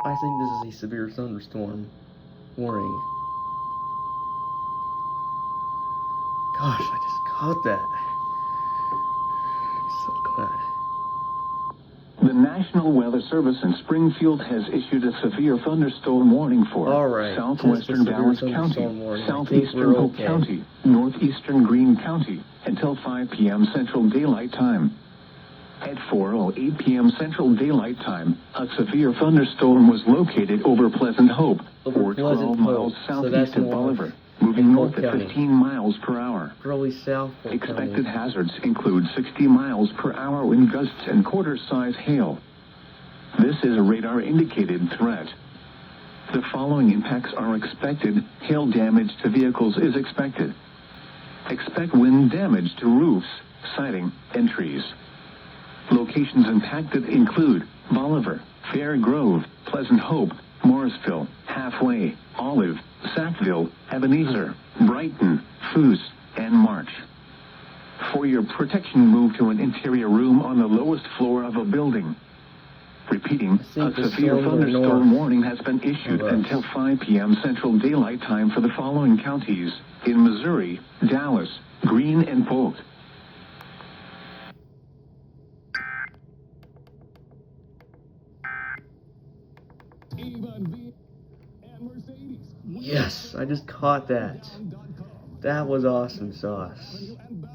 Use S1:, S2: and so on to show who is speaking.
S1: I think this is a severe thunderstorm warning. Gosh, I just caught that. I'm so glad.
S2: The National Weather Service in Springfield has issued a severe thunderstorm warning for southwestern Dallas County, southeastern Hope County, northeastern Greene County until 5 p.m. Central Daylight Time. At 4:08 p.m. Central Daylight Time, a severe thunderstorm was located over Pleasant Hope, or 12 miles southeast of Bolivar, moving north at 15 miles per hour.
S1: Probably south.
S2: Expected hazards include 60 miles per hour wind gusts and quarter-size hail. This is a radar-indicated threat. The following impacts are expected. Hail damage to vehicles is expected. Expect wind damage to roofs, siding, and trees. Locations impacted include Bolivar, Fair Grove, Pleasant Hope, Morrisville, Halfway, Olive, Sackville, Ebenezer, Brighton, Foos, and March. For your protection, move to an interior room on the lowest floor of a building. Repeating, a severe thunderstorm warning has been issued until 5 p.m. Central Daylight Time for the following counties in Missouri, Dallas, Greene, and Polk.
S1: Yes, I just caught that. That was awesome sauce.